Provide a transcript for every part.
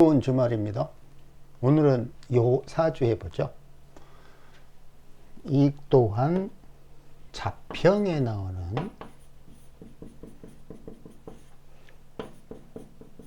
좋은 주말입니다. 오늘은 요 사주 해보죠. 이 또한 자평에 나오는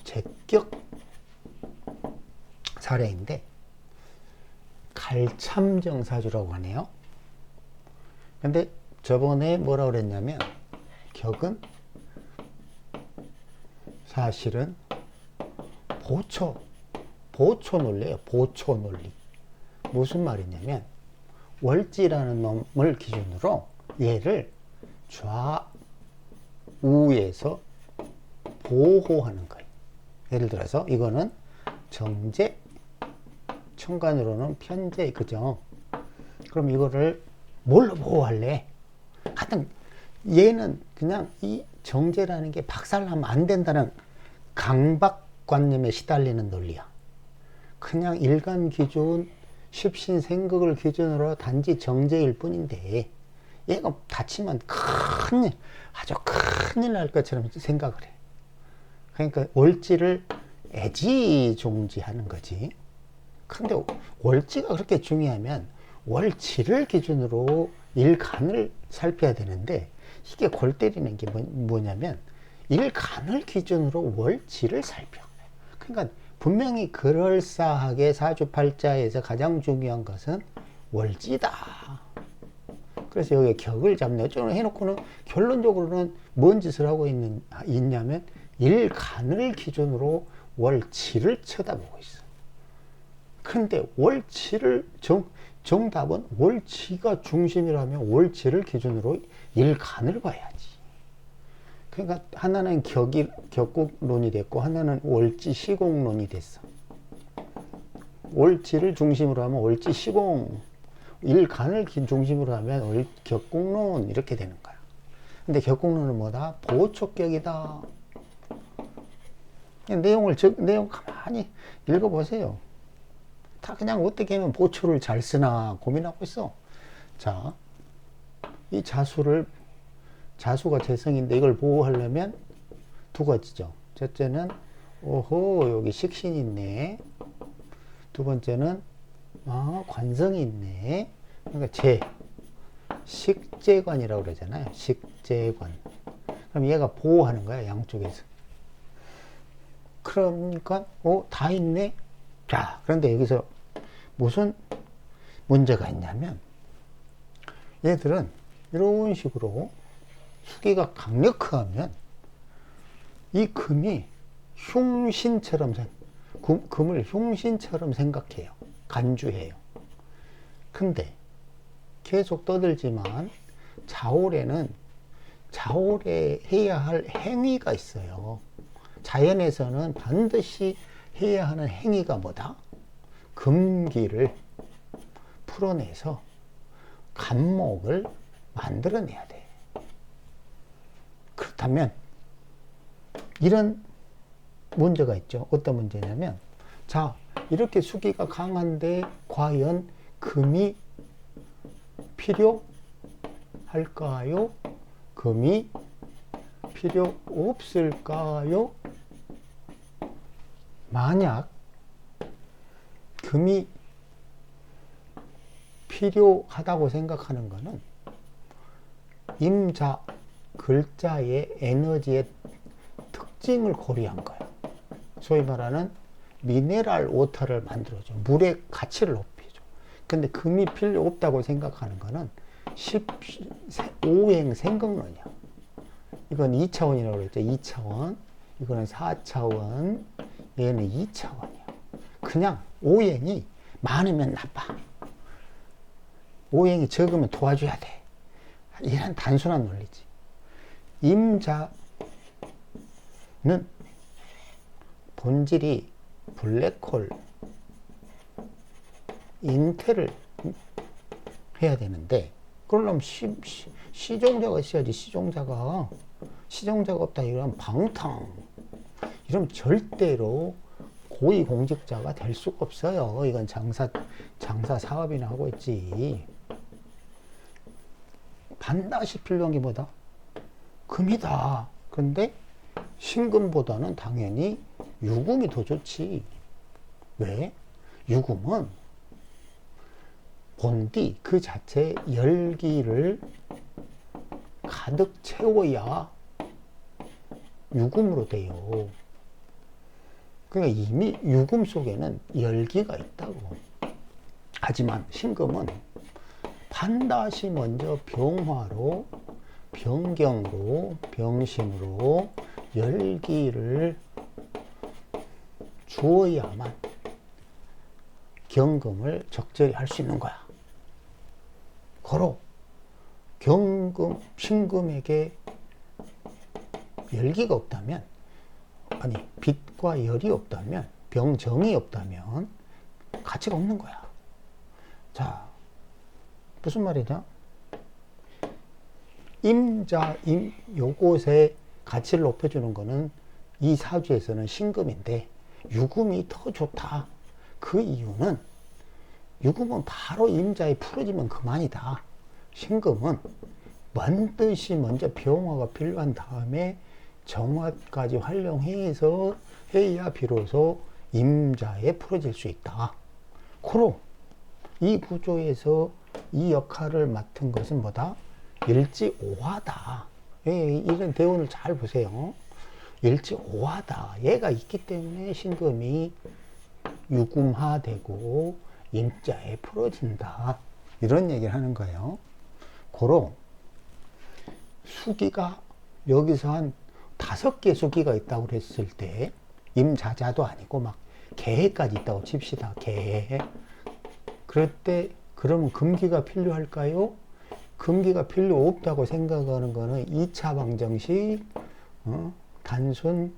제격 사례인데 갈참정 사주라고 하네요. 근데 저번에 뭐라 그랬냐면 격은 사실은 보초 논리예요. 보초 논리. 무슨 말이냐면 월지라는 놈을 기준으로 얘를 좌우에서 보호하는 거예요. 예를 들어서 이거는 정제, 천간으로는 편제, 그죠? 그럼 이거를 뭘로 보호할래? 하여튼 얘는 그냥 이 정제라는 게 박살나면 안 된다는 강박관념에 시달리는 논리야. 그냥 일간 기준, 십신생극을 기준으로 단지 정제일 뿐인데 얘가 다치면 아주 큰일 날 것처럼 생각을 해. 그러니까 월지를 애지중지하는 거지. 근데 월지가 그렇게 중요하면 월지를 기준으로 일간을 살펴야 되는데 이게 골 때리는 게 뭐냐면 일간을 기준으로 월지를 살펴. 그러니까 분명히 그럴싸하게 사주팔자에서 가장 중요한 것은 월지다. 그래서 여기 격을 잡네. 어쩌고 해놓고는 결론적으로는 뭔 짓을 하고 있냐면 일간을 기준으로 월지를 쳐다보고 있어. 그런데 월지를 정답은 월지가 중심이라면 월지를 기준으로 일간을 봐야지. 그러니까 하나는 격국론이 됐고 하나는 월지 시공론이 됐어. 월지를 중심으로 하면 월지 시공, 일간을 중심으로 하면 격국론 이렇게 되는 거야. 근데 격국론은 뭐다? 보초격이다. 내용 가만히 읽어보세요. 다 그냥 어떻게 하면 보초를 잘 쓰나 고민하고 있어. 자, 이 자수가 재성인데 이걸 보호하려면 두 가지죠. 첫째는 오호 여기 식신이 있네. 두 번째는 관성이 있네. 그러니까 식재관이라고 그러잖아요. 식재관. 그럼 얘가 보호하는 거야, 양쪽에서. 그러니까 다 있네. 자, 그런데 여기서 무슨 문제가 있냐면 얘들은 이런 식으로 수기가 강력하면 이 금이 금을 흉신처럼 생각해요. 간주해요. 근데 계속 떠들지만 자월에 해야 할 행위가 있어요. 자연에서는 반드시 해야 하는 행위가 뭐다? 금기를 풀어내서 간목을 만들어내야 돼. 그렇다면 이런 문제가 있죠. 어떤 문제냐면 자, 이렇게 수기가 강한데 과연 금이 필요할까요? 금이 필요 없을까요? 만약 금이 필요하다고 생각하는 것은 임자 글자의 에너지의 특징을 고려한 거예요. 소위 말하는 미네랄 워터를 만들어줘. 물의 가치를 높여줘. 근데 금이 필요 없다고 생각하는 거는 5행 생각론이야. 이건 2차원이라고 그랬죠. 2차원. 이거는 4차원. 얘는 2차원이야. 그냥 5행이 많으면 나빠. 5행이 적으면 도와줘야 돼. 이런 단순한 논리지. 임자는 본질이 블랙홀, 잉태를 해야 되는데 그러려면 시종자가 있어야지. 시종자가 없다 이러면 방탕. 이러면 절대로 고위공직자가 될 수가 없어요. 이건 장사 사업이나 하고 있지. 반드시 필요한 게 뭐다? 금이다. 근데 신금보다는 당연히 유금이 더 좋지. 왜? 유금은 본디 그 자체 열기를 가득 채워야 유금으로 돼요. 그러니까 이미 유금 속에는 열기가 있다고. 하지만 신금은 반드시 먼저 병화로, 병경으로, 병신으로 열기를 주어야만 경금을 적절히 할 수 있는 거야. 고로 경금, 신금에게 열기가 없다면, 아니 빛과 열이 없다면, 병정이 없다면 가치가 없는 거야. 자, 무슨 말이냐? 임자, 요것의 가치를 높여주는 거는 이 사주에서는 신금인데, 유금이 더 좋다. 그 이유는 유금은 바로 임자에 풀어지면 그만이다. 신금은 반드시 먼저 병화가 필요한 다음에 정화까지 활용해서 해야 비로소 임자에 풀어질 수 있다. 고로 이 구조에서 이 역할을 맡은 것은 뭐다? 일지오화다. 이런 대운을 잘 보세요. 일지오화다. 얘가 있기 때문에 신금이 유금화되고 임자에 풀어진다. 이런 얘기를 하는 거예요. 고로 수기가 여기서 한 5개 수기가 있다고 그랬을 때, 임자자도 아니고 막 개해까지 있다고 칩시다. 개해. 그럴 때 그러면 금기가 필요할까요? 금기가 필요 없다고 생각하는 거는 2차 방정식 단순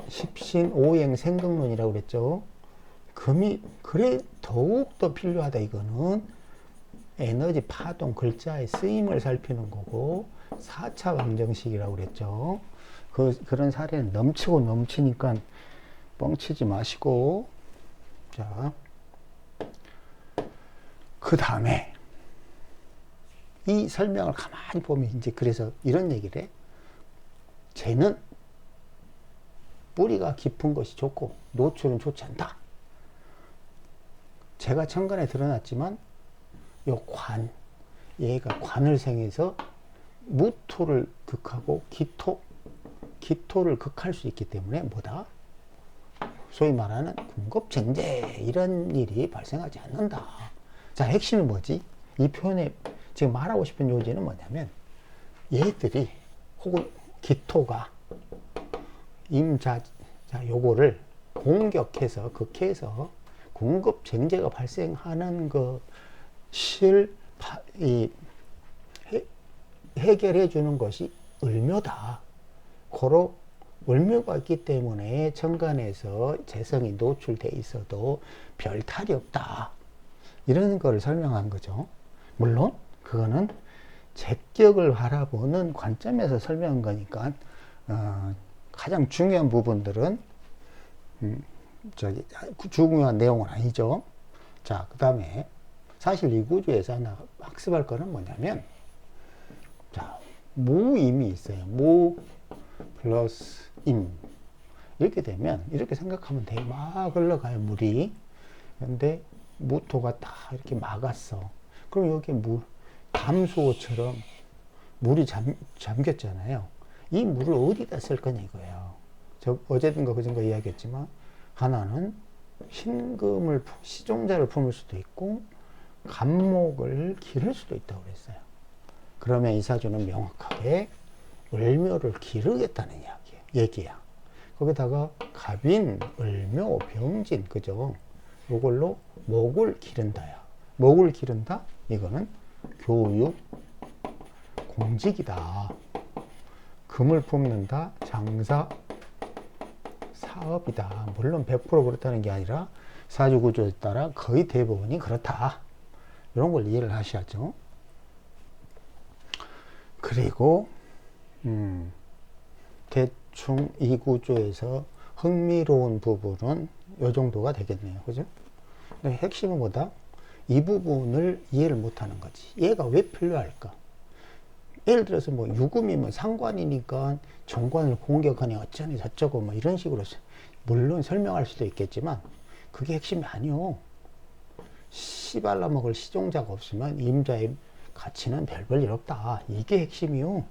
십신 오행 생각론이라고 그랬죠. 금이 그래 더욱더 필요하다. 이거는 에너지 파동 글자의 쓰임을 살피는 거고 4차 방정식이라고 그랬죠. 그런 사례는 넘치고 넘치니까 뻥치지 마시고. 자, 그 다음에 이 설명을 가만히 보면 이제 그래서 이런 얘기를 해. 쟤는 뿌리가 깊은 것이 좋고 노출은 좋지 않다. 제가 천간에 드러났지만 요 얘가 관을 생해서 무토를 극하고 기토를 극할 수 있기 때문에 뭐다? 소위 말하는 궁급쟁제 이런 일이 발생하지 않는다. 자, 핵심이 뭐지? 이 표현에 지금 말하고 싶은 요지는 뭐냐면, 얘들이 혹은 기토가 임자 요거를 공격해서 극해서 궁급쟁제가 발생하는 것을 해결해 주는 것이 을묘다. 고로 을묘가 있기 때문에 천간에서 재성이 노출돼 있어도 별 탈이 없다. 이런 거를 설명한 거죠. 물론 그거는 제격을 바라보는 관점에서 설명한 거니까 가장 중요한 부분들은 중요한 내용은 아니죠. 자, 그 다음에 사실 이 구조에서 하나 학습할 거는 뭐냐면, 자, 모임이 있어요. 모 플러스 임. 이렇게 되면 이렇게 생각하면 돼. 막 흘러가요, 물이. 근데 무토가 다 이렇게 막았어. 그럼 여기 담수호처럼 물이 잠겼잖아요. 이 물을 어디다 쓸 거냐 이거예요. 어제든가 그전가 이야기했지만, 하나는 신금을, 시종자를 품을 수도 있고 간목을 기를 수도 있다고 그랬어요. 그러면 이 사주는 명확하게 을묘를 기르겠다는 얘기야. 거기다가 갑인, 을묘, 병진, 그죠? 이걸로 목을 기른다야. 목을 기른다? 이거는 교육, 공직이다. 금을 품는다? 장사, 사업이다. 물론 100% 그렇다는 게 아니라 사주 구조에 따라 거의 대부분이 그렇다. 이런 걸 이해를 하셔야죠. 그리고 대충 이 구조에서 흥미로운 부분은 이 정도가 되겠네요. 그죠? 근데 핵심은 뭐다? 이 부분을 이해를 못하는 거지. 얘가 왜 필요할까? 예를 들어서 뭐 유금이면 상관이니까 정관을 공격하니 어쩌니 저쩌고 뭐 이런 식으로 물론 설명할 수도 있겠지만, 그게 핵심이 아니요. 씨 발라먹을 시종자가 없으면 임자의 가치는 별 볼 일 없다. 이게 핵심이요.